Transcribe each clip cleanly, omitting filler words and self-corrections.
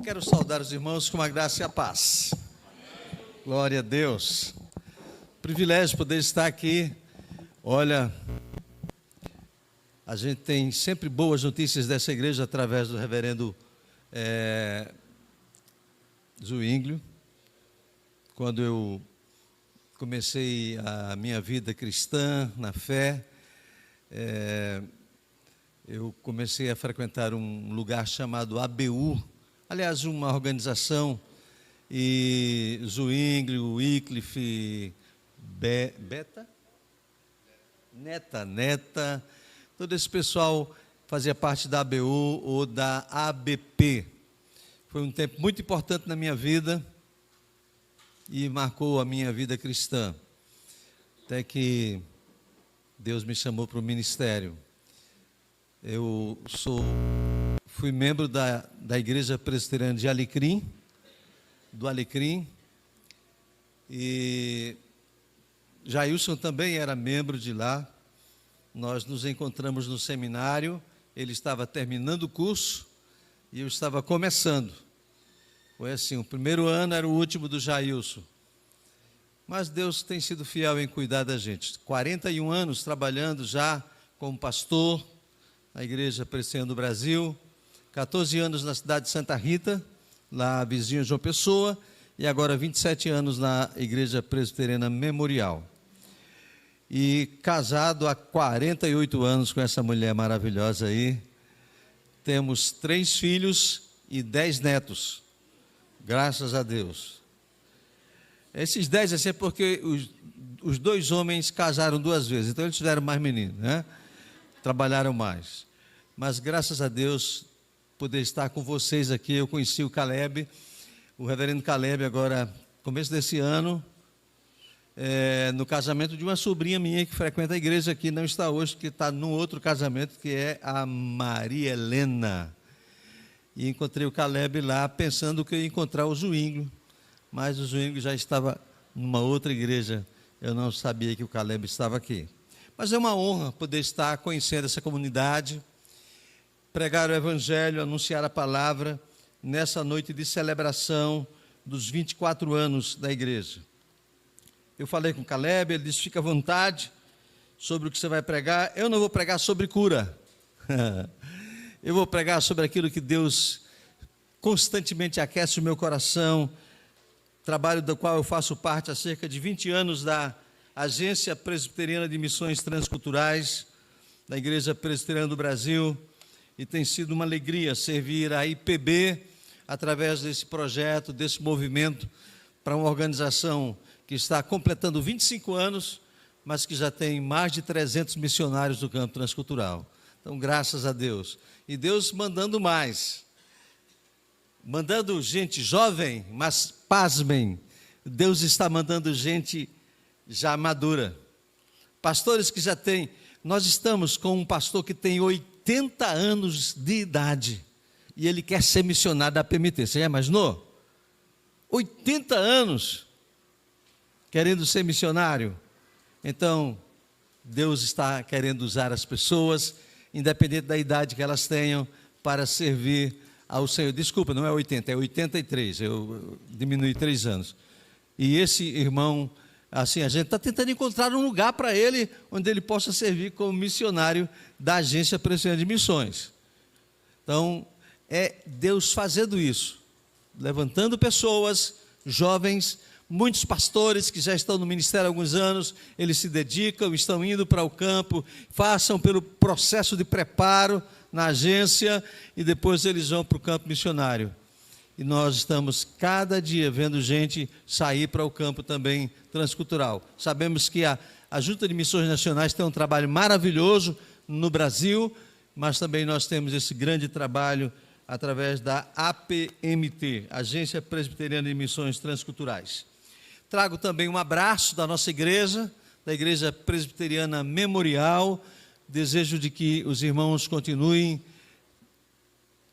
Quero saudar os irmãos com a graça e a paz. Glória a Deus. Privilégio poder estar aqui. Olha, a gente tem sempre boas notícias dessa igreja através do reverendo Zwinglio. Quando eu comecei a minha vida cristã na fé, eu comecei a frequentar um lugar chamado ABU, aliás, uma organização, e Zwinglio, Wycliffe, Beta, Neta, todo esse pessoal fazia parte da ABU ou da ABP. Foi um tempo muito importante na minha vida e marcou a minha vida cristã, até que Deus me chamou para o ministério. Eu fui membro da Igreja Presbiteriana de Alecrim, do Alecrim, e Jailson também era membro de lá. Nós nos encontramos no seminário, ele estava terminando o curso e eu estava começando. Foi assim, o primeiro ano era o último do Jailson. Mas Deus tem sido fiel em cuidar da gente. 41 anos trabalhando já como pastor na Igreja Presbiteriana do Brasil, 14 anos na cidade de Santa Rita, lá vizinho de João Pessoa, e agora 27 anos na Igreja Presbiteriana Memorial. E casado há 48 anos com essa mulher maravilhosa aí. Temos 3 filhos e 10 netos, graças a Deus. Esses 10 assim é porque os 2 homens casaram 2 vezes, então eles tiveram mais meninos, né? Trabalharam mais. Mas graças a Deus, poder estar com vocês aqui. Eu conheci o Caleb, o reverendo Caleb, agora, começo desse ano, no casamento de uma sobrinha minha que frequenta a igreja aqui, não está hoje, que está num outro casamento, que é a Maria Helena. E encontrei o Caleb lá, pensando que eu ia encontrar o Zwinglio, mas o Zwinglio já estava numa outra igreja, eu não sabia que o Caleb estava aqui. Mas é uma honra poder estar conhecendo essa comunidade, pregar o Evangelho, anunciar a palavra, nessa noite de celebração dos 24 anos da igreja. Eu falei com o Caleb, ele disse, fica à vontade sobre o que você vai pregar. Eu não vou pregar sobre cura, eu vou pregar sobre aquilo que Deus constantemente aquece o meu coração, trabalho do qual eu faço parte há cerca de 20 anos, da Agência Presbiteriana de Missões Transculturais, da Igreja Presbiteriana do Brasil, e tem sido uma alegria servir a IPB através desse projeto, desse movimento, para uma organização que está completando 25 anos, mas que já tem mais de 300 missionários do campo transcultural. Então, graças a Deus. E Deus mandando mais, mandando gente jovem, mas pasmem, Deus está mandando gente já madura. Pastores que já têm, nós estamos com um pastor que tem 80 anos de idade, e ele quer ser missionário da PMT, você já imaginou? 80 anos, querendo ser missionário. Então, Deus está querendo usar as pessoas, independente da idade que elas tenham, para servir ao Senhor. Desculpa, não é 80, é 83, eu diminui 3 anos. E esse irmão, assim, a gente está tentando encontrar um lugar para ele, onde ele possa servir como missionário da Agência Presbiteriana de Missões. Então, é Deus fazendo isso, levantando pessoas, jovens, muitos pastores que já estão no ministério há alguns anos, eles se dedicam, estão indo para o campo, passam pelo processo de preparo na agência, e depois eles vão para o campo missionário. E nós estamos cada dia vendo gente sair para o campo também transcultural. Sabemos que a Junta de Missões Nacionais tem um trabalho maravilhoso no Brasil, mas também nós temos esse grande trabalho através da APMT, Agência Presbiteriana de Missões Transculturais. Trago também um abraço da nossa igreja, da Igreja Presbiteriana Memorial. Desejo de que os irmãos continuem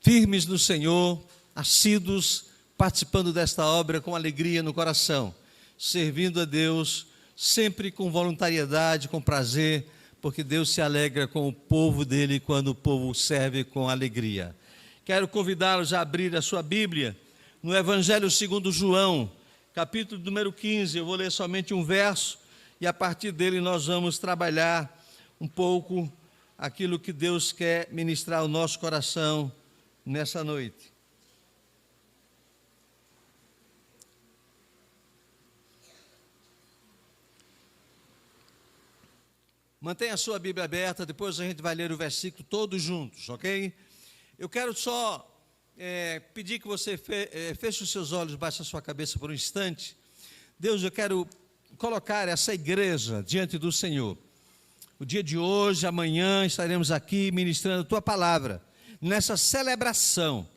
firmes no Senhor, assíduos, participando desta obra com alegria no coração, servindo a Deus, sempre com voluntariedade, com prazer, porque Deus se alegra com o povo dele quando o povo serve com alegria. Quero convidá-los a abrir a sua Bíblia no Evangelho segundo João, capítulo número 15. Eu vou ler somente um verso e a partir dele nós vamos trabalhar um pouco aquilo que Deus quer ministrar ao nosso coração nessa noite. Mantenha a sua Bíblia aberta, depois a gente vai ler o versículo todos juntos, ok? Eu quero só pedir que você feche os seus olhos, baixe a sua cabeça por um instante. Deus, eu quero colocar essa igreja diante do Senhor. O dia de hoje, amanhã, estaremos aqui ministrando a Tua palavra, nessa celebração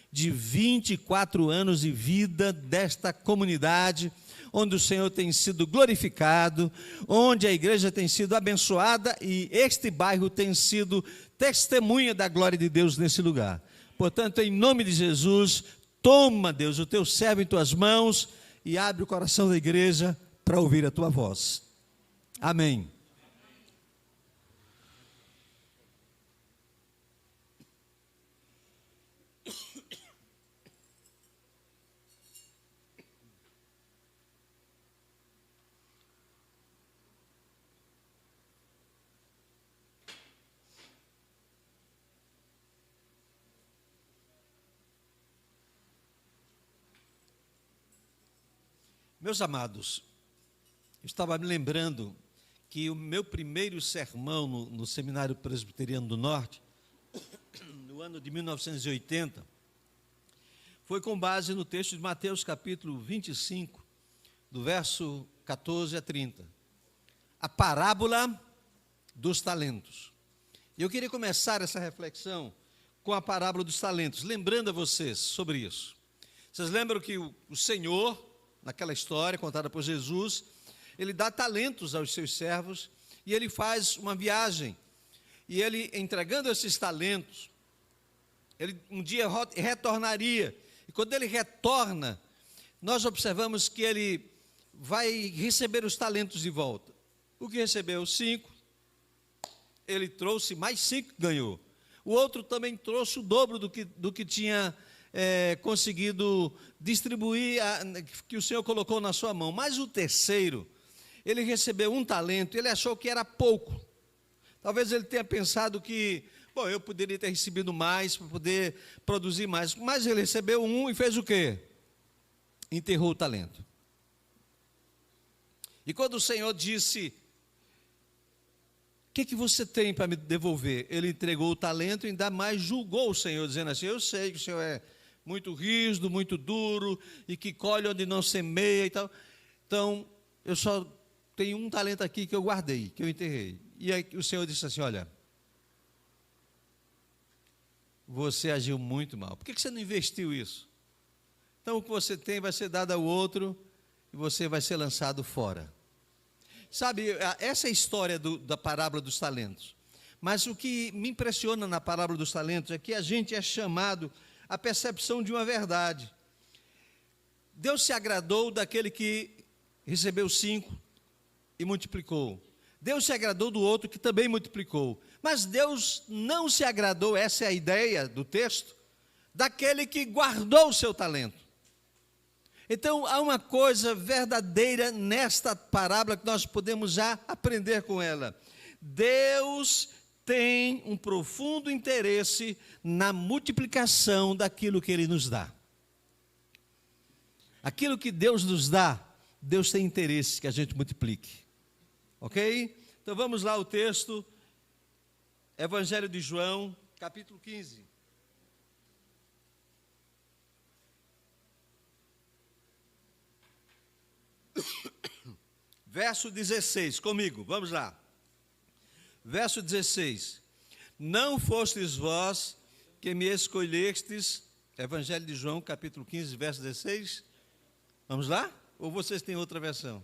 de 24 anos de vida desta comunidade, onde o Senhor tem sido glorificado, onde a igreja tem sido abençoada e este bairro tem sido testemunha da glória de Deus nesse lugar. Portanto, em nome de Jesus, toma, Deus, o Teu servo em Tuas mãos e abre o coração da igreja para ouvir a Tua voz. Amém. Meus amados, eu estava me lembrando que o meu primeiro sermão no Seminário Presbiteriano do Norte, no ano de 1980, foi com base no texto de Mateus capítulo 25, do verso 14 a 30, a parábola dos talentos. E eu queria começar essa reflexão com a parábola dos talentos, lembrando a vocês sobre isso. Vocês lembram que o Senhor, naquela história contada por Jesus, ele dá talentos aos seus servos e ele faz uma viagem. E ele, entregando esses talentos, ele um dia retornaria. E quando ele retorna, nós observamos que ele vai receber os talentos de volta. O que recebeu? 5. Ele trouxe mais 5 que ganhou. O outro também trouxe o dobro do que tinha conseguido distribuir, que o Senhor colocou na sua mão. Mas o terceiro, ele recebeu 1 talento, ele achou que era pouco. Talvez ele tenha pensado que, bom, eu poderia ter recebido mais, para poder produzir mais. Mas ele recebeu 1 e fez o quê? Enterrou o talento. E quando o Senhor disse, o que você tem para me devolver? Ele entregou o talento e ainda mais julgou o Senhor, dizendo assim, eu sei que o Senhor é muito rígido, muito duro, e que colhe onde não semeia e tal. Então, eu só tenho 1 talento aqui que eu guardei, que eu enterrei. E aí o Senhor disse assim, olha, você agiu muito mal. Por que você não investiu isso? Então, o que você tem vai ser dado ao outro, e você vai ser lançado fora. Sabe, essa é a história da parábola dos talentos. Mas o que me impressiona na parábola dos talentos é que a gente é chamado à percepção de uma verdade. Deus se agradou daquele que recebeu 5 e multiplicou. Deus se agradou do outro que também multiplicou. Mas Deus não se agradou, essa é a ideia do texto, daquele que guardou o seu talento. Então, há uma coisa verdadeira nesta parábola que nós podemos já aprender com ela. Deus tem um profundo interesse na multiplicação daquilo que Ele nos dá. Aquilo que Deus nos dá, Deus tem interesse que a gente multiplique. Ok? Então, vamos lá ao texto, Evangelho de João, capítulo 15. Verso 16, comigo, vamos lá. Verso 16. Não fostes vós que me escolhestes, Evangelho de João, capítulo 15, verso 16. Vamos lá? Ou vocês têm outra versão?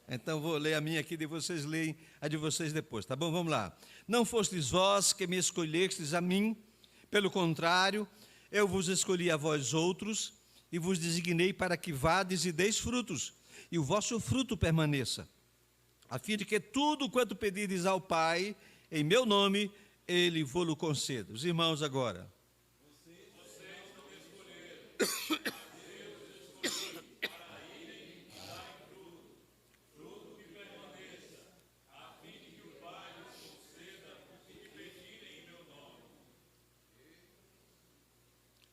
Então vou ler a minha aqui e vocês leem a de vocês depois, tá bom? Vamos lá. Não fostes vós que me escolhestes a mim, pelo contrário, eu vos escolhi a vós outros e vos designei para que vades e deis frutos, e o vosso fruto permaneça, a fim de que tudo quanto pedirdes ao Pai, em meu nome, Ele vos-lo conceda. Os irmãos agora.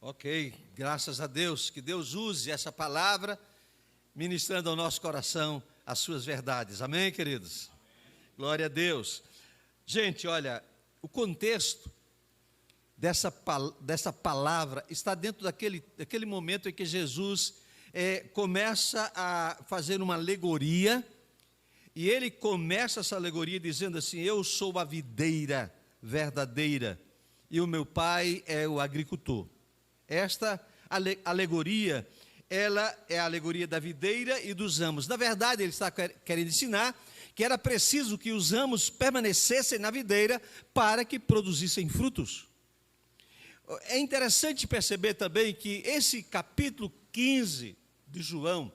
Ok, graças a Deus, que Deus use essa palavra, ministrando ao nosso coração as suas verdades. Amém, queridos? Amém. Glória a Deus. Gente, olha, o contexto dessa palavra está dentro daquele momento em que Jesus começa a fazer uma alegoria, e ele começa essa alegoria dizendo assim: eu sou a videira verdadeira, e o meu pai é o agricultor. Esta alegoria, ela é a alegoria da videira e dos ramos. Na verdade, ele está querendo ensinar que era preciso que os ramos permanecessem na videira para que produzissem frutos. É interessante perceber também que esse capítulo 15 de João,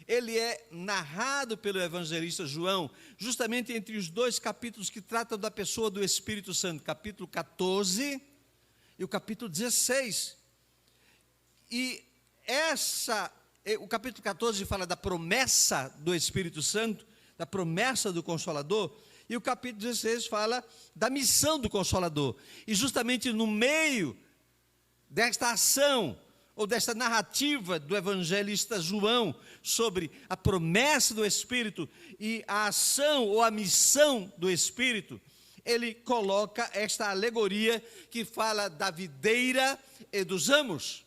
ele é narrado pelo evangelista João, justamente entre os dois capítulos que tratam da pessoa do Espírito Santo, capítulo 14 e o capítulo 16, e o capítulo 14 fala da promessa do Espírito Santo, da promessa do Consolador, e o capítulo 16 fala da missão do Consolador, e justamente no meio desta ação, ou desta narrativa do evangelista João, sobre a promessa do Espírito, e a ação ou a missão do Espírito, ele coloca esta alegoria que fala da videira e dos ramos.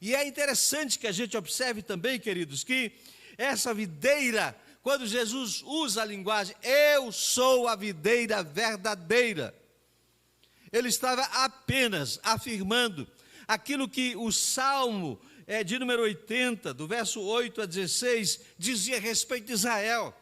E é interessante que a gente observe também, queridos, que essa videira, quando Jesus usa a linguagem, eu sou a videira verdadeira, ele estava apenas afirmando aquilo que o Salmo de número 80, do verso 8 a 16, dizia a respeito de Israel.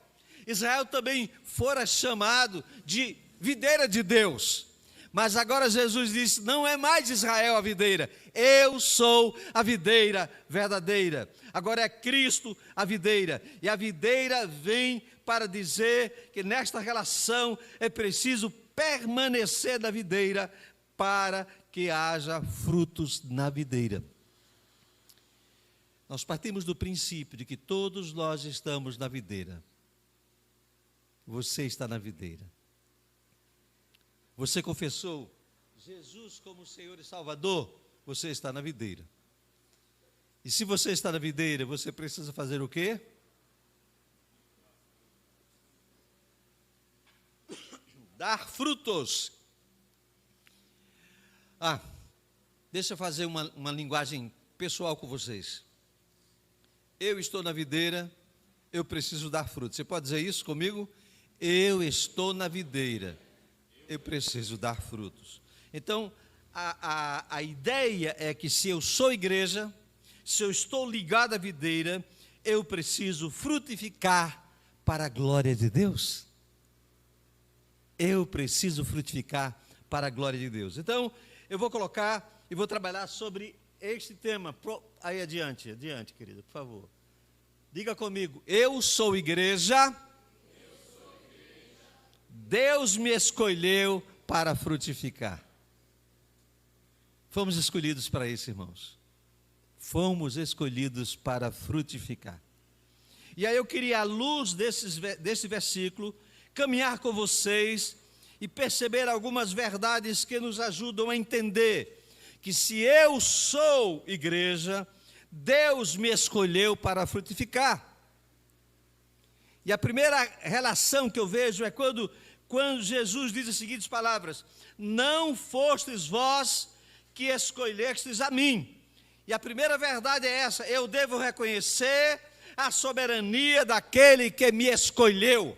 Israel também fora chamado de videira de Deus, mas agora Jesus disse: não é mais Israel a videira, eu sou a videira verdadeira. Agora é Cristo a videira, e a videira vem para dizer que nesta relação é preciso permanecer na videira para que haja frutos na videira. Nós partimos do princípio de que todos nós estamos na videira. Você está na videira. Você confessou Jesus como Senhor e Salvador, você está na videira. E se você está na videira, você precisa fazer o quê? Dar frutos. Deixa eu fazer uma linguagem pessoal com vocês. Eu estou na videira, eu preciso dar frutos. Você pode dizer isso comigo? Eu estou na videira, eu preciso dar frutos. Então, a ideia é que se eu sou igreja, se eu estou ligado à videira, eu preciso frutificar para a glória de Deus. Eu preciso frutificar para a glória de Deus. Então, eu vou colocar e vou trabalhar sobre este tema. Aí adiante, querido, por favor. Diga comigo: eu sou igreja. Deus me escolheu para frutificar. Fomos escolhidos para isso, irmãos. Fomos escolhidos para frutificar. E aí eu queria, à luz desse versículo, caminhar com vocês e perceber algumas verdades que nos ajudam a entender que se eu sou igreja, Deus me escolheu para frutificar. E a primeira relação que eu vejo é quando Jesus diz as seguintes palavras: não fostes vós que escolhestes a mim. E a primeira verdade é essa: eu devo reconhecer a soberania daquele que me escolheu.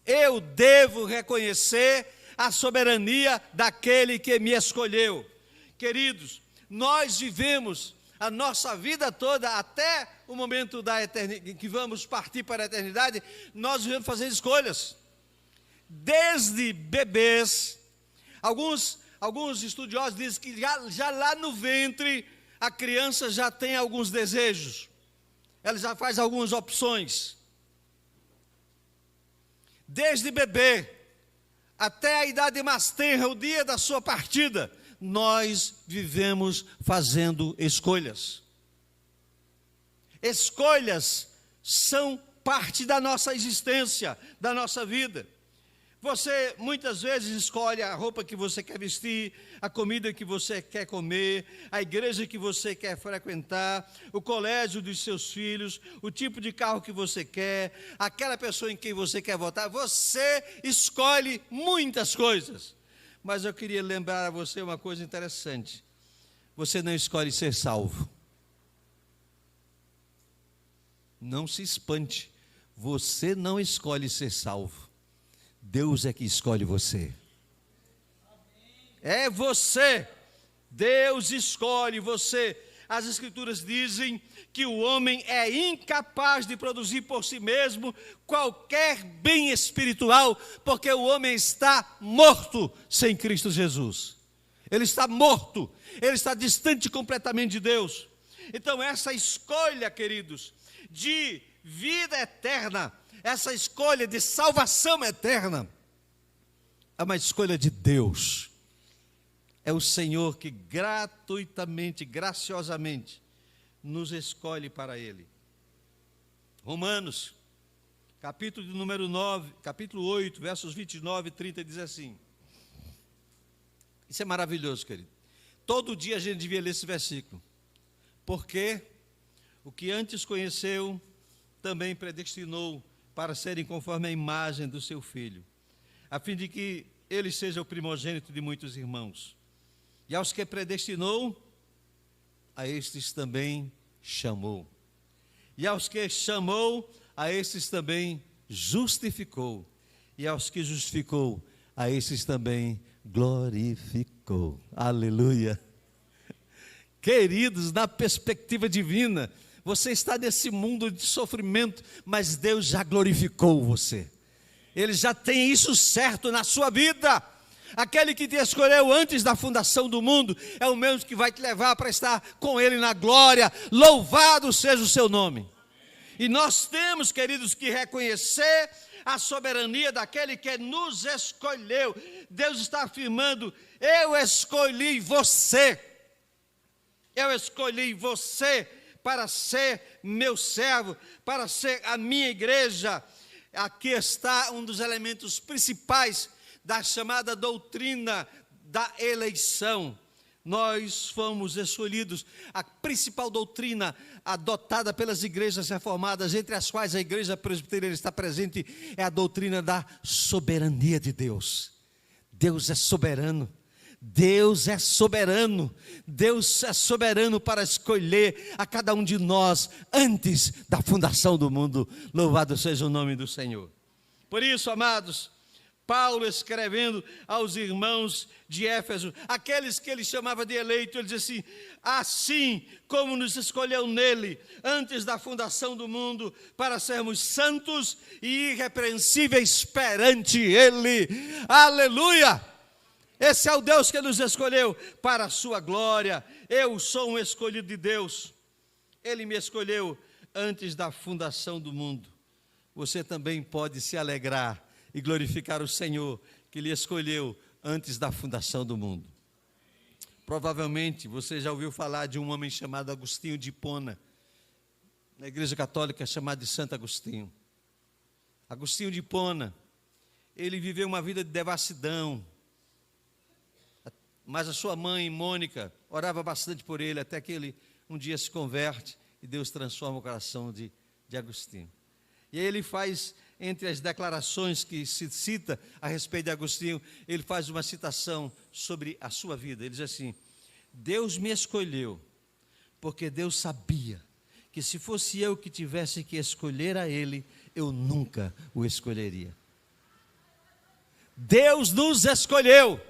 Eu devo reconhecer a soberania daquele que me escolheu. Queridos, nós vivemos a nossa vida toda, até o momento da eternidade, que vamos partir para a eternidade, nós vivemos fazendo escolhas. Desde bebês, alguns estudiosos dizem que já lá no ventre, a criança já tem alguns desejos, ela já faz algumas opções. Desde bebê, até a idade mais tenra, o dia da sua partida, nós vivemos fazendo escolhas. Escolhas são parte da nossa existência, da nossa vida. Você muitas vezes escolhe a roupa que você quer vestir, a comida que você quer comer, a igreja que você quer frequentar, o colégio dos seus filhos, o tipo de carro que você quer, aquela pessoa em quem você quer votar. Você escolhe muitas coisas. Mas eu queria lembrar a você uma coisa interessante. Você não escolhe ser salvo. Não se espante. Você não escolhe ser salvo. Deus é que escolhe você. É você. Deus escolhe você. As Escrituras dizem que o homem é incapaz de produzir por si mesmo qualquer bem espiritual, porque o homem está morto sem Cristo Jesus. Ele está morto, ele está distante completamente de Deus. Então essa escolha, queridos, de vida eterna, essa escolha de salvação eterna, é uma escolha de Deus. É o Senhor que gratuitamente, graciosamente, nos escolhe para Ele. Romanos, capítulo número 9, capítulo 8, versos 29 e 30, diz assim. Isso é maravilhoso, querido. Todo dia a gente devia ler esse versículo. Porque o que antes conheceu, também predestinou para serem conforme a imagem do seu Filho, a fim de que ele seja o primogênito de muitos irmãos. E aos que predestinou, a estes também chamou. E aos que chamou, a estes também justificou. E aos que justificou, a estes também glorificou. Aleluia. Queridos, na perspectiva divina, você está nesse mundo de sofrimento, mas Deus já glorificou você. Ele já tem isso certo na sua vida. Aquele que te escolheu antes da fundação do mundo é o mesmo que vai te levar para estar com Ele na glória. Louvado seja o seu nome. E nós temos, queridos, que reconhecer a soberania daquele que nos escolheu. Deus está afirmando: eu escolhi você. Eu escolhi você para ser meu servo, para ser a minha igreja. Aqui está um dos elementos principais da chamada doutrina da eleição. Nós fomos escolhidos. A principal doutrina adotada pelas igrejas reformadas, entre as quais a igreja presbiteriana está presente, é a doutrina da soberania de Deus. Deus é soberano. Deus é soberano. Deus é soberano para escolher a cada um de nós antes da fundação do mundo. Louvado seja o nome do Senhor. Por isso, amados, Paulo escrevendo aos irmãos de Éfeso, aqueles que ele chamava de eleito, ele diz assim: assim como nos escolheu nele, antes da fundação do mundo, para sermos santos e irrepreensíveis perante ele. Aleluia! Esse é o Deus que nos escolheu para a sua glória. Eu sou um escolhido de Deus. Ele me escolheu antes da fundação do mundo. Você também pode se alegrar e glorificar o Senhor que lhe escolheu antes da fundação do mundo. Provavelmente você já ouviu falar de um homem chamado Agostinho de Hipona, na igreja católica é chamado de Santo Agostinho. Agostinho de Hipona, ele viveu uma vida de devassidão, mas a sua mãe, Mônica, orava bastante por ele, até que ele um dia se converte e Deus transforma o coração de Agostinho. E aí ele faz, entre as declarações que se cita a respeito de Agostinho, ele faz uma citação sobre a sua vida. Ele diz assim: Deus me escolheu, porque Deus sabia que se fosse eu que tivesse que escolher a ele, eu nunca o escolheria. Deus nos escolheu.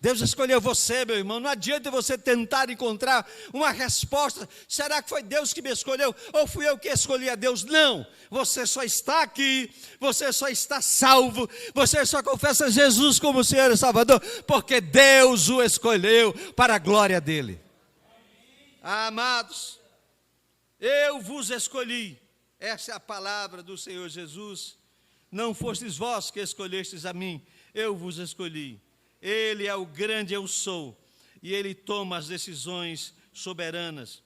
Deus escolheu você, meu irmão. Não adianta você tentar encontrar uma resposta. Será que foi Deus que me escolheu? Ou fui eu que escolhi a Deus? Não. Você só está aqui. Você só está salvo. Você só confessa Jesus como Senhor e Salvador, porque Deus o escolheu para a glória dele. Amados, eu vos escolhi. Essa é a palavra do Senhor Jesus. Não fostes vós que escolhestes a mim. Eu vos escolhi. Ele é o grande eu sou, e Ele toma as decisões soberanas.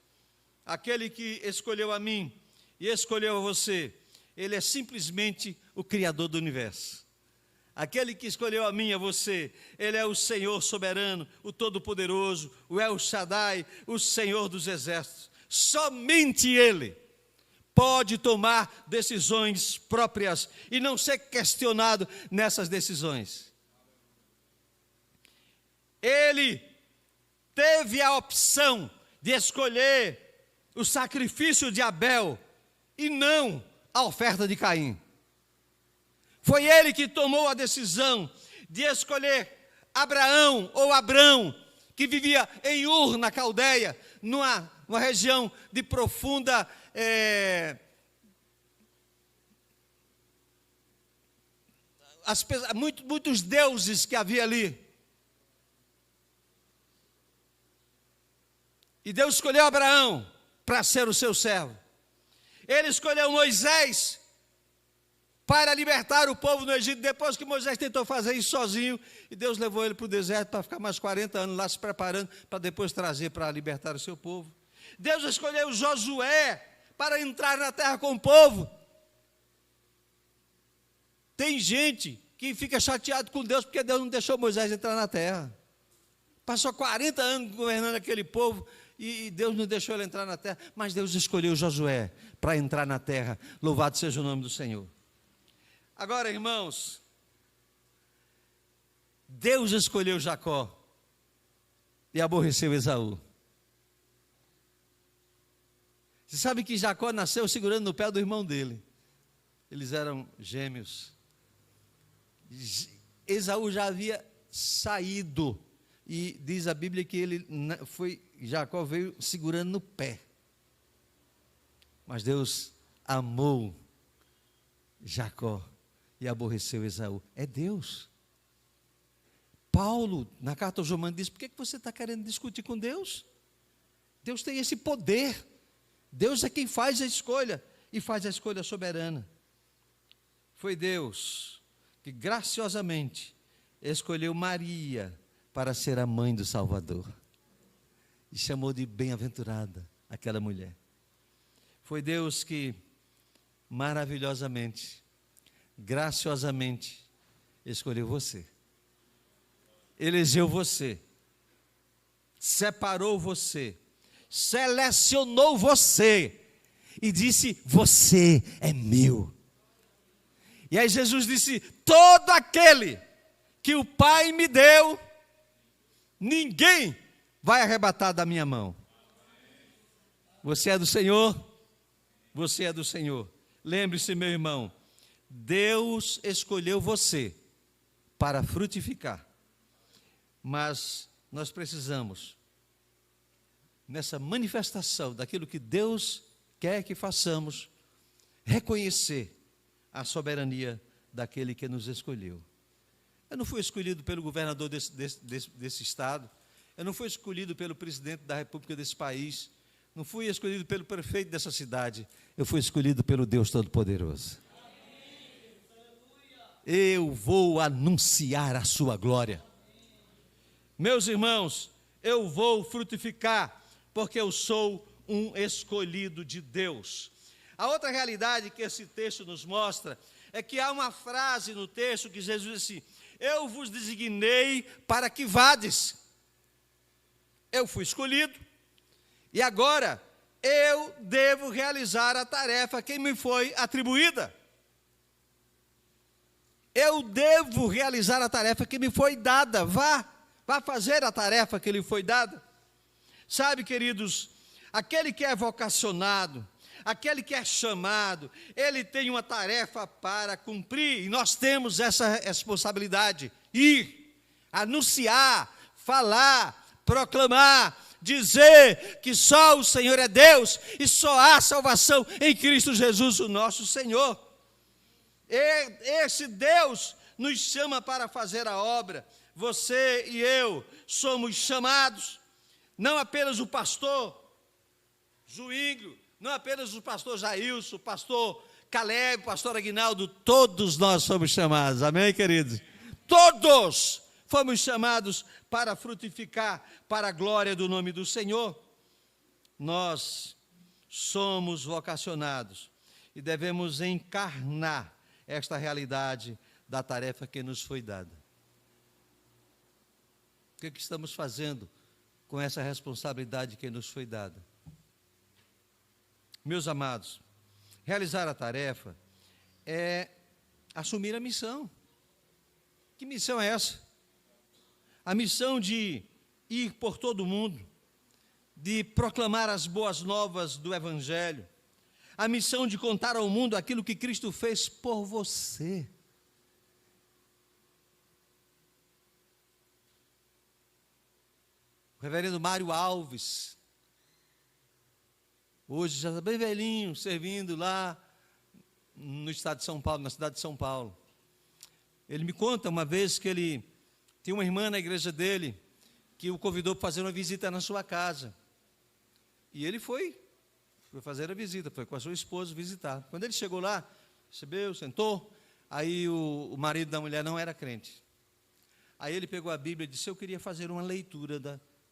Aquele que escolheu a mim e escolheu a você, Ele é simplesmente o Criador do universo. Aquele que escolheu a mim e a você, Ele é o Senhor soberano, o Todo-Poderoso, o El Shaddai, o Senhor dos exércitos. Somente Ele pode tomar decisões próprias e não ser questionado nessas decisões. Ele teve a opção de escolher o sacrifício de Abel e não a oferta de Caim. Foi ele que tomou a decisão de escolher Abraão ou Abrão, que vivia em Ur, na Caldeia, numa região de profunda muitos deuses que havia ali. E Deus escolheu Abraão para ser o seu servo. Ele escolheu Moisés para libertar o povo no Egito, depois que Moisés tentou fazer isso sozinho, e Deus levou ele para o deserto para ficar mais 40 anos lá se preparando, para depois trazer para libertar o seu povo. Deus escolheu Josué para entrar na terra com o povo. Tem gente que fica chateado com Deus, porque Deus não deixou Moisés entrar na terra. Passou 40 anos governando aquele povo, e Deus não deixou ele entrar na terra, mas Deus escolheu Josué para entrar na terra. Louvado seja o nome do Senhor. Agora, irmãos, Deus escolheu Jacó e aborreceu Esaú. Você sabe que Jacó nasceu segurando no pé do irmão dele. Eles eram gêmeos. Esaú já havia saído, e diz a Bíblia que Jacó veio segurando no pé. Mas Deus amou Jacó e aborreceu Esaú. É Deus. Paulo, na carta aos Romanos, diz: por que você está querendo discutir com Deus? Deus tem esse poder. Deus é quem faz a escolha, e faz a escolha soberana. Foi Deus que graciosamente escolheu Maria para ser a mãe do Salvador, e chamou de bem-aventurada aquela mulher. Foi Deus que maravilhosamente, graciosamente escolheu você, elegeu você, separou você, selecionou você e disse: você é meu. E aí Jesus disse: todo aquele que o Pai me deu, ninguém vai arrebatar da minha mão. Você é do Senhor? Você é do Senhor. Lembre-se, meu irmão, Deus escolheu você para frutificar, mas nós precisamos, nessa manifestação daquilo que Deus quer que façamos, reconhecer a soberania daquele que nos escolheu. Eu não fui escolhido pelo governador desse estado, eu não fui escolhido pelo presidente da república desse país, não fui escolhido pelo prefeito dessa cidade, eu fui escolhido pelo Deus Todo-Poderoso. Eu vou anunciar a sua glória. Meus irmãos, eu vou frutificar, porque eu sou um escolhido de Deus. A outra realidade que esse texto nos mostra é que há uma frase no texto que Jesus disse: eu vos designei para que vades. Eu fui escolhido e agora eu devo realizar a tarefa que me foi atribuída. Eu devo realizar a tarefa que me foi dada. Vá fazer a tarefa que lhe foi dada. Sabe, queridos, aquele que é vocacionado, aquele que é chamado, ele tem uma tarefa para cumprir, e nós temos essa responsabilidade: ir, anunciar, falar, proclamar, dizer que só o Senhor é Deus e só há salvação em Cristo Jesus, o nosso Senhor. Esse Deus nos chama para fazer a obra. Você e eu somos chamados, não apenas o pastor Zuínglio, não apenas o pastor Jailson, o pastor Caleb, o pastor Aguinaldo, todos nós somos chamados, amém, queridos? Todos, fomos chamados para frutificar para a glória do nome do Senhor. Nós somos vocacionados e devemos encarnar esta realidade da tarefa que nos foi dada. O que estamos fazendo com essa responsabilidade que nos foi dada? Meus amados, realizar a tarefa é assumir a missão. Que missão é essa? A missão de ir por todo o mundo, de proclamar as boas novas do Evangelho, a missão de contar ao mundo aquilo que Cristo fez por você. O reverendo Mário Alves, hoje já está bem velhinho, servindo lá no estado de São Paulo, na cidade de São Paulo. Ele me conta uma vez que ele tinha uma irmã na igreja dele que o convidou para fazer uma visita na sua casa. E ele foi fazer a visita, foi com a sua esposa visitar. Quando ele chegou lá, recebeu, sentou, aí o marido da mulher não era crente. Aí ele pegou a Bíblia e disse: eu queria fazer uma leitura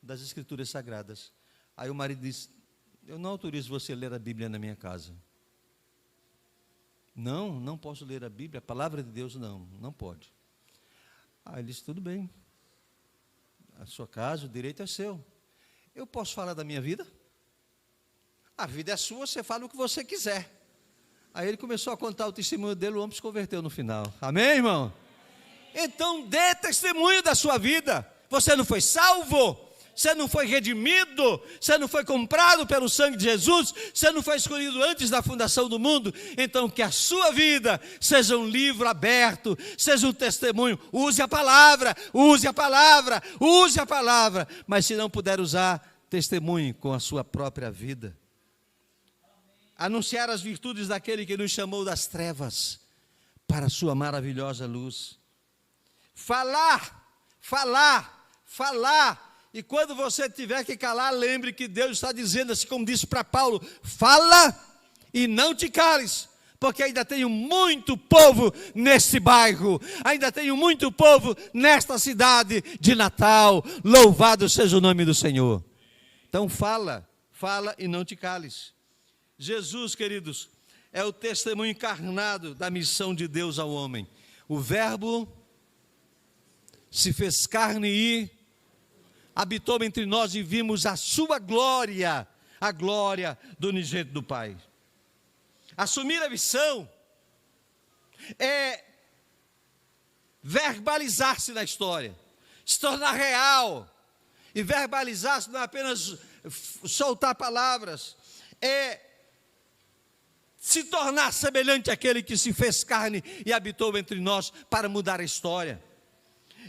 das Escrituras Sagradas. Aí o marido disse: eu não autorizo você a ler a Bíblia na minha casa. Não posso ler a Bíblia, a palavra de Deus não pode. Aí ele disse: tudo bem, a sua casa, o direito é seu. Eu posso falar da minha vida? A vida é sua, você fala o que você quiser. Aí ele começou a contar o testemunho dele, o homem se converteu no final. Amém, irmão? Então dê testemunho da sua vida. Você não foi salvo, você não foi redimido, você não foi comprado pelo sangue de Jesus, você não foi escolhido antes da fundação do mundo. Então que a sua vida seja um livro aberto, seja um testemunho. Use a palavra, use a palavra, use a palavra. Mas se não puder usar, testemunhe com a sua própria vida. Anunciar as virtudes daquele que nos chamou das trevas para a sua maravilhosa luz. Falar. E quando você tiver que calar, lembre que Deus está dizendo, assim como disse para Paulo: fala e não te cales, porque ainda tenho muito povo nesse bairro, ainda tenho muito povo nesta cidade de Natal. Louvado seja o nome do Senhor. Então fala e não te cales. Jesus, queridos, é o testemunho encarnado da missão de Deus ao homem. O Verbo se fez carne e habitou entre nós, e vimos a sua glória, a glória do unigênito do Pai. Assumir a missão é verbalizar-se na história, se tornar real. E verbalizar-se não é apenas soltar palavras, é se tornar semelhante àquele que se fez carne e habitou entre nós para mudar a história.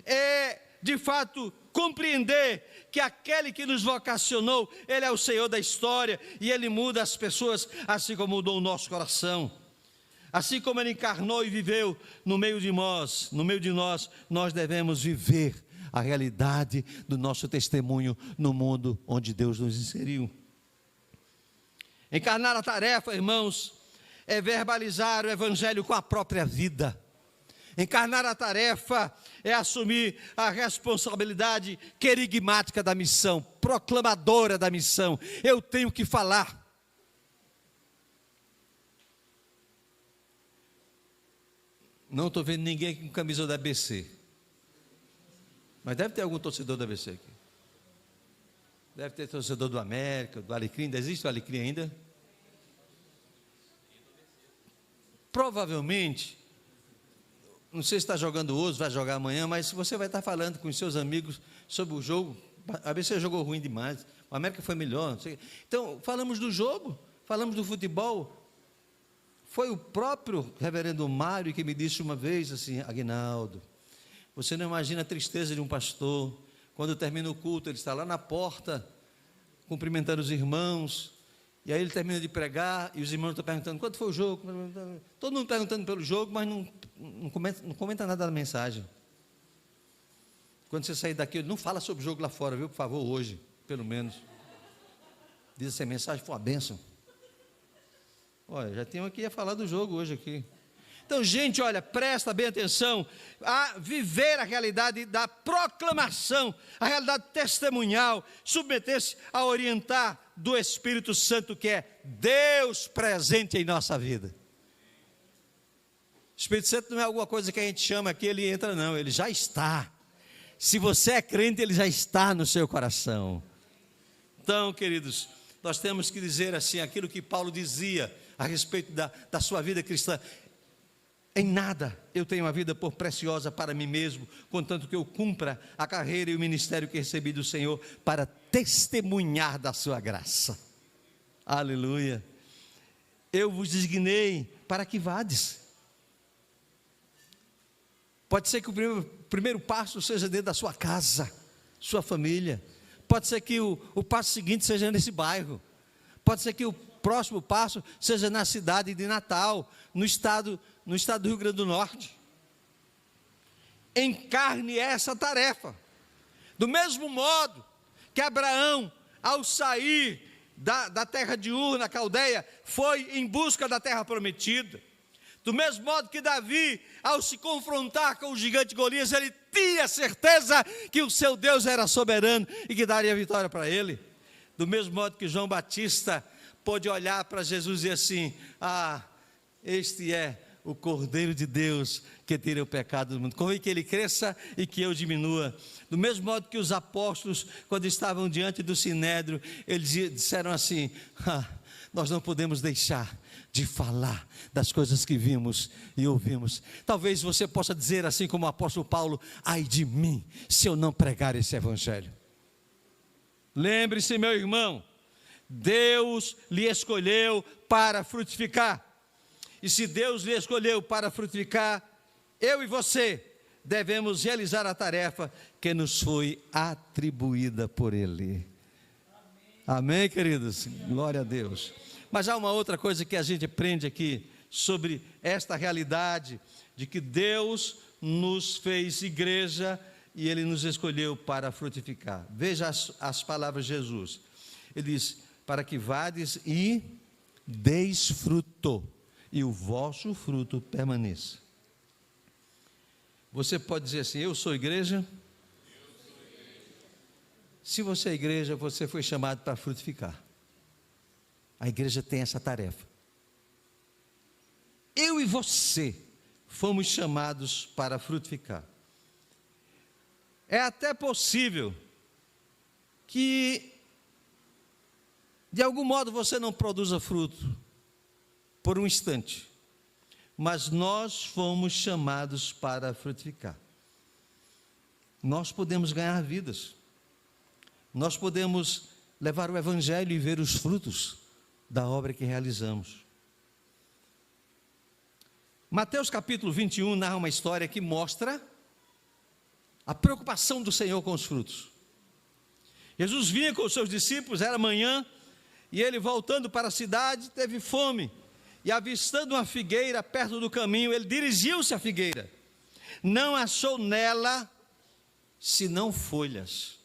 É, de fato, compreender que aquele que nos vocacionou, Ele é o Senhor da história, e Ele muda as pessoas, assim como mudou o nosso coração. Assim como Ele encarnou e viveu no meio de nós, nós devemos viver a realidade do nosso testemunho no mundo onde Deus nos inseriu. Encarnar a tarefa, irmãos, é verbalizar o Evangelho com a própria vida. Encarnar a tarefa é assumir a responsabilidade querigmática da missão, proclamadora da missão. Eu tenho que falar. Não estou vendo ninguém aqui com camisa da ABC. Mas deve ter algum torcedor da ABC aqui. Deve ter torcedor do América, do Alecrim. Existe o Alecrim ainda? Provavelmente, não sei se está jogando hoje, vai jogar amanhã, mas você vai estar falando com os seus amigos sobre o jogo. A ABC jogou ruim demais, o América foi melhor. Não sei. Então, falamos do jogo, falamos do futebol. Foi o próprio reverendo Mário que me disse uma vez assim: Aguinaldo, você não imagina a tristeza de um pastor, quando termina o culto, ele está lá na porta, cumprimentando os irmãos, e aí ele termina de pregar, e os irmãos estão perguntando: quanto foi o jogo? Todo mundo perguntando pelo jogo, mas não comenta nada da mensagem. Quando você sair daqui, não fala sobre o jogo lá fora, viu, por favor, hoje, pelo menos. Diz assim: a mensagem foi uma bênção. Olha, já tenho aqui a falar do jogo hoje aqui. Então, gente, olha, presta bem atenção a viver a realidade da proclamação, a realidade testemunhal, submeter-se a orientar do Espírito Santo, que é Deus presente em nossa vida. O Espírito Santo não é alguma coisa que a gente chama aqui, ele entra, não, ele já está. Se você é crente, ele já está no seu coração. Então, queridos, nós temos que dizer assim, aquilo que Paulo dizia a respeito da sua vida cristã: em nada eu tenho uma vida por preciosa para mim mesmo, contanto que eu cumpra a carreira e o ministério que recebi do Senhor para testemunhar da sua graça. Aleluia. Eu vos designei para que vades. Pode ser que o primeiro passo seja dentro da sua casa, sua família. Pode ser que o passo seguinte seja nesse bairro. Pode ser que o próximo passo seja na cidade de Natal, no estado do Rio Grande do Norte. Encarne essa tarefa. Do mesmo modo que Abraão, ao sair da terra de Ur, na Caldeia, foi em busca da terra prometida. Do mesmo modo que Davi, ao se confrontar com o gigante Golias, ele tinha certeza que o seu Deus era soberano e que daria vitória para ele. Do mesmo modo que João Batista pôde olhar para Jesus e dizer assim: este é o Cordeiro de Deus que tira o pecado do mundo. Convém que ele cresça e que eu diminua. Do mesmo modo que os apóstolos, quando estavam diante do Sinédrio, eles disseram assim: nós não podemos deixar de falar das coisas que vimos e ouvimos. Talvez você possa dizer assim como o apóstolo Paulo: ai de mim, se eu não pregar esse evangelho. Lembre-se, meu irmão, Deus lhe escolheu para frutificar. E se Deus lhe escolheu para frutificar, eu e você devemos realizar a tarefa que nos foi atribuída por Ele. Amém, queridos? Glória a Deus. Mas há uma outra coisa que a gente aprende aqui sobre esta realidade de que Deus nos fez igreja e Ele nos escolheu para frutificar. Veja as palavras de Jesus. Ele diz: para que vades e deis fruto, e o vosso fruto permaneça. Você pode dizer assim: eu sou igreja? Se você é igreja, você foi chamado para frutificar. A igreja tem essa tarefa. Eu e você fomos chamados para frutificar. É até possível que de algum modo você não produza fruto por um instante, mas nós fomos chamados para frutificar. Nós podemos ganhar vidas, nós podemos levar o evangelho e ver os frutos da obra que realizamos. Mateus capítulo 21 narra uma história que mostra a preocupação do Senhor com os frutos. Jesus vinha com os seus discípulos, era manhã, e ele, voltando para a cidade, teve fome, e avistando uma figueira perto do caminho, ele dirigiu-se à figueira, não achou nela senão folhas,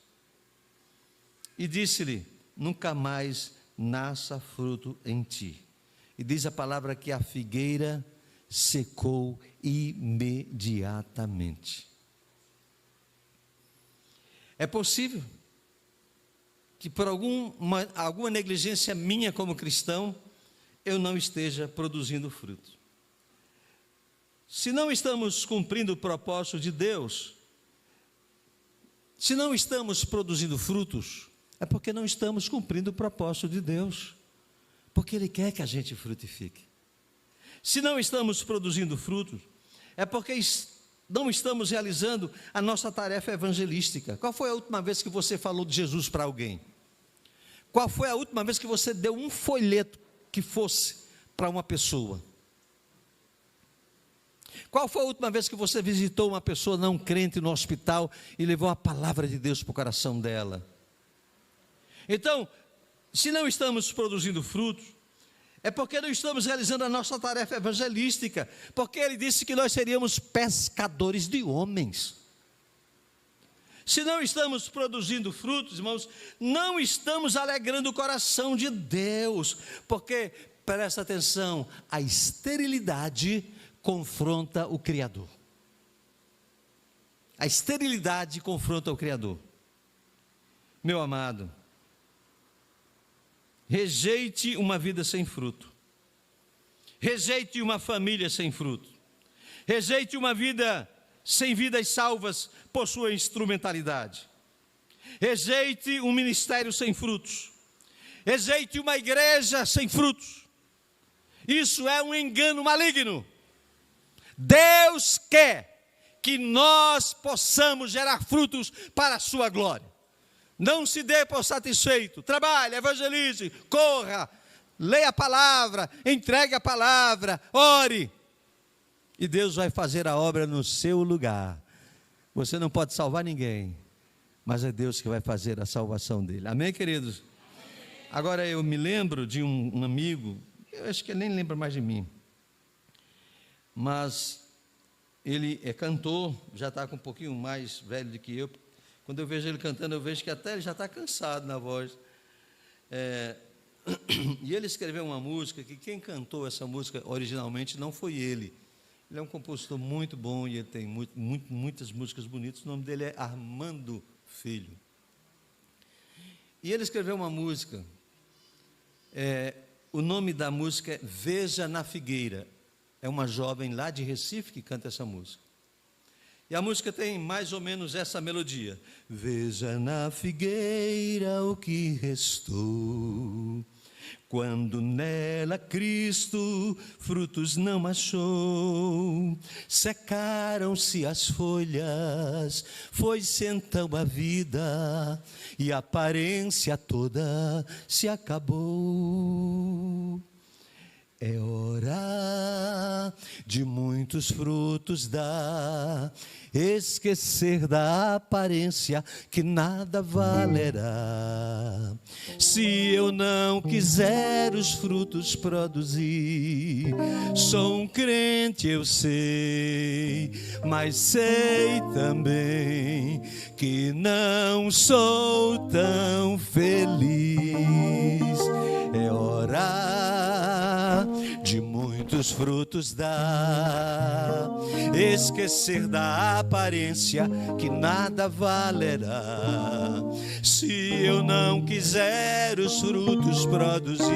e disse-lhe: nunca mais nasça fruto em ti. E diz a palavra que a figueira secou imediatamente. É possível que por alguma negligência minha como cristão, eu não esteja produzindo fruto. Se não estamos cumprindo o propósito de Deus, se não estamos produzindo frutos, é porque não estamos cumprindo o propósito de Deus, porque Ele quer que a gente frutifique. Se não estamos produzindo frutos, é porque não estamos realizando a nossa tarefa evangelística. Qual foi a última vez que você falou de Jesus para alguém? Qual foi a última vez que você deu um folheto que fosse para uma pessoa? Qual foi a última vez que você visitou uma pessoa não crente no hospital e levou a palavra de Deus para o coração dela? Então, se não estamos produzindo frutos, é porque não estamos realizando a nossa tarefa evangelística, porque Ele disse que nós seríamos pescadores de homens. Se não estamos produzindo frutos, irmãos, não estamos alegrando o coração de Deus, porque, presta atenção, a esterilidade confronta o Criador. A esterilidade confronta o Criador. Meu amado, rejeite uma vida sem fruto. Rejeite uma família sem fruto. Rejeite uma vida sem vidas salvas por sua instrumentalidade. Rejeite um ministério sem frutos. Rejeite uma igreja sem frutos. Isso é um engano maligno. Deus quer que nós possamos gerar frutos para a sua glória. Não se dê por satisfeito. Trabalhe, evangelize, corra, leia a palavra, entregue a palavra, ore. E Deus vai fazer a obra no seu lugar. Você não pode salvar ninguém, mas é Deus que vai fazer a salvação dele. Amém, queridos? Amém. Agora eu me lembro de um amigo, eu acho que ele nem lembra mais de mim, mas ele é cantor, já está com um pouquinho mais velho do que eu. Quando eu vejo ele cantando, eu vejo que até ele já está cansado na voz. E ele escreveu uma música, que quem cantou essa música originalmente não foi ele. Ele é um compositor muito bom e ele tem muitas músicas bonitas. O nome dele é Armando Filho. E ele escreveu uma música, o nome da música é Veja na Figueira. É uma jovem lá de Recife que canta essa música. E a música tem mais ou menos essa melodia. Veja na figueira o que restou, quando nela Cristo frutos não achou. Secaram-se as folhas, foi-se então a vida, e a aparência toda se acabou. É hora de muitos frutos dar, esquecer da aparência que nada valerá. Se eu não quiser os frutos produzir, sou um crente, eu sei, mas sei também que não sou tão feliz. É hora de muitos frutos dar, esquecer da aparência que nada valerá. Se eu não quiser os frutos produzir,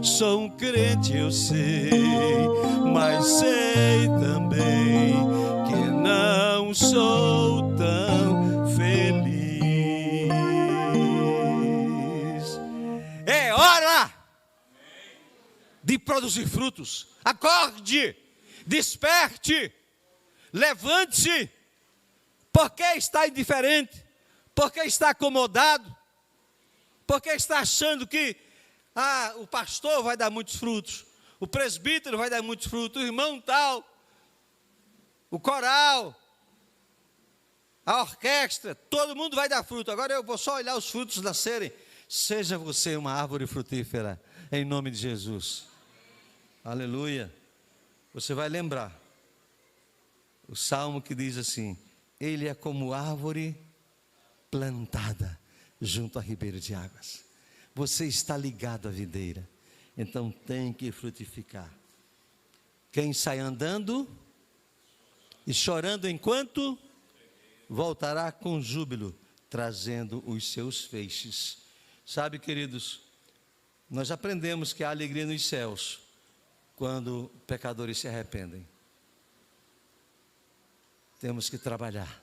sou um crente, eu sei, mas sei também que não sou tão feliz. É hora de produzir frutos. Acorde, desperte, levante-se. Por que está indiferente? Por que está acomodado? Por que está achando que o pastor vai dar muitos frutos, o presbítero vai dar muitos frutos, o irmão tal, o coral, a orquestra, todo mundo vai dar fruto. Agora eu vou só olhar os frutos nascerem. Seja você uma árvore frutífera, em nome de Jesus. Aleluia. Você vai lembrar o salmo que diz assim: ele é como árvore plantada junto a ribeiro de águas. Você está ligado à videira, então tem que frutificar. Quem sai andando e chorando enquanto, voltará com júbilo, trazendo os seus feixes. Sabe, queridos, nós aprendemos que há alegria nos céus quando pecadores se arrependem. Temos que trabalhar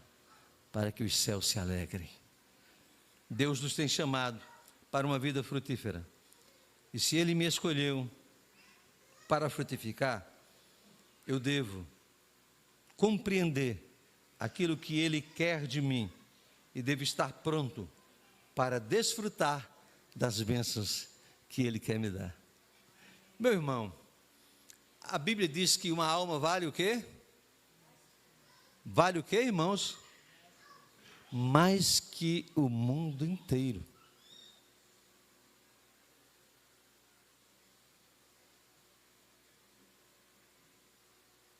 para que os céus se alegrem. Deus nos tem chamado para uma vida frutífera. E se Ele me escolheu para frutificar, eu devo compreender aquilo que Ele quer de mim e devo estar pronto para desfrutar das bênçãos que Ele quer me dar. Meu irmão, a Bíblia diz que uma alma vale o quê? Vale o quê, irmãos? Mais que o mundo inteiro.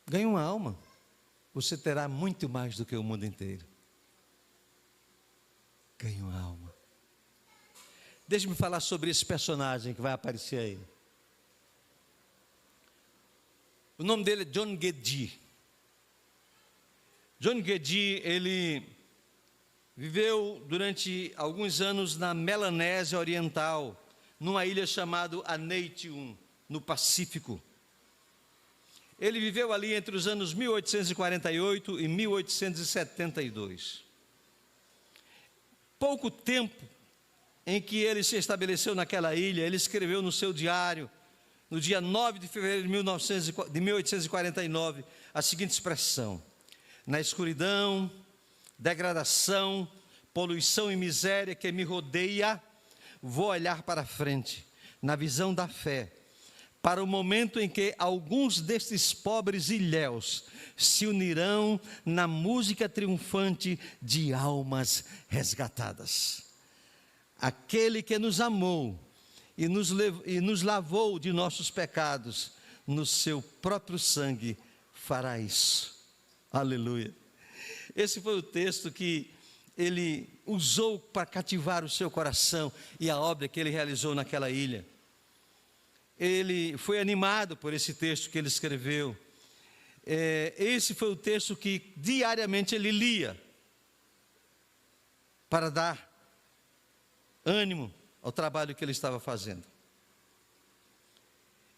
Ganhe uma alma, você terá muito mais do que o mundo inteiro. Ganhe uma alma. Deixe-me falar sobre esse personagem que vai aparecer aí. O nome dele é John Guedji. John Guedji, ele viveu durante alguns anos na Melanésia Oriental, numa ilha chamada Aneitium, no Pacífico. Ele viveu ali entre os anos 1848 e 1872. Pouco tempo em que ele se estabeleceu naquela ilha, ele escreveu no seu diário, no dia 9 de fevereiro de 1849, a seguinte expressão: na escuridão, degradação, poluição e miséria que me rodeia, vou olhar para frente, na visão da fé, para o momento em que alguns destes pobres ilhéus se unirão na música triunfante de almas resgatadas. Aquele que nos amou e nos lavou de nossos pecados, no seu próprio sangue fará isso. Aleluia. Esse foi o texto que ele usou para cativar o seu coração e a obra que ele realizou naquela ilha. Ele foi animado por esse texto que ele escreveu. Esse foi o texto que diariamente ele lia para dar ânimo ao trabalho que ele estava fazendo.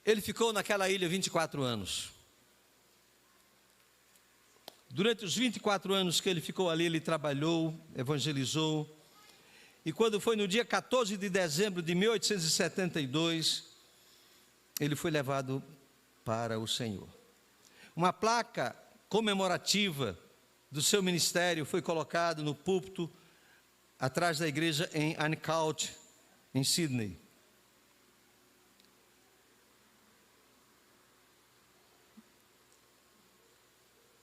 Ele ficou naquela ilha 24 anos. Durante os 24 anos que ele ficou ali, ele trabalhou, evangelizou. E quando foi no dia 14 de dezembro de 1872, ele foi levado para o Senhor. Uma placa comemorativa do seu ministério foi colocada no púlpito atrás da igreja em Ancout, em Sydney.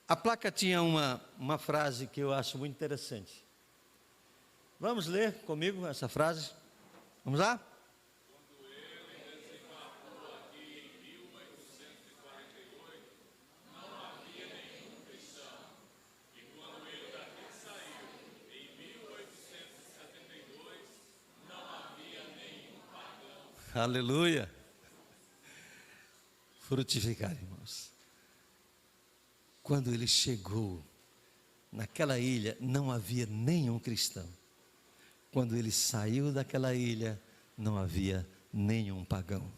A placa tinha uma frase que eu acho muito interessante. Vamos ler comigo essa frase? Vamos lá? Quando ele desembarcou aqui em 1848, não havia nenhum cristão. E quando ele daqui saiu, em 1872, não havia nenhum pagão. Aleluia. Frutificar, irmãos. Quando ele chegou naquela ilha, não havia nenhum cristão. Quando ele saiu daquela ilha, não havia nenhum pagão.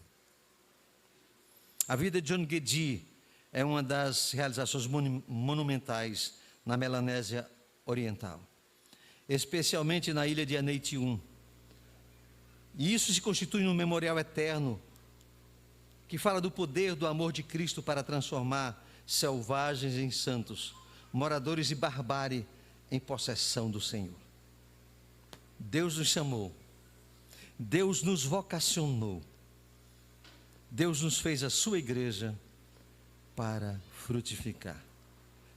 A vida de John Guedji é uma das realizações monumentais na Melanésia Oriental, especialmente na ilha de Aneitium. E isso se constitui um memorial eterno, que fala do poder do amor de Cristo para transformar selvagens em santos, moradores de barbárie em possessão do Senhor. Deus nos chamou, Deus nos vocacionou, Deus nos fez a sua igreja para frutificar.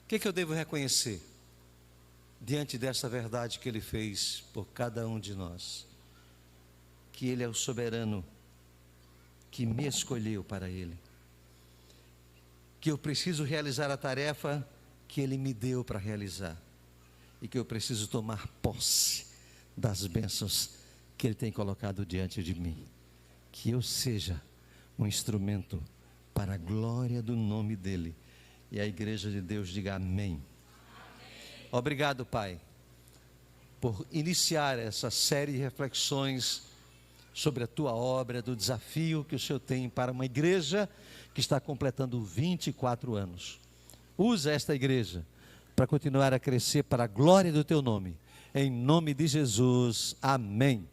O que eu devo reconhecer diante dessa verdade que Ele fez por cada um de nós? Que Ele é o soberano que me escolheu para Ele, que eu preciso realizar a tarefa que Ele me deu para realizar, e que eu preciso tomar posse das bênçãos que Ele tem colocado diante de mim, que eu seja um instrumento para a glória do nome dEle. E a igreja de Deus diga amém. Obrigado, Pai, por iniciar essa série de reflexões sobre a Tua obra, do desafio que o Senhor tem para uma igreja que está completando 24 anos. Usa esta igreja para continuar a crescer para a glória do Teu nome. Em nome de Jesus, amém.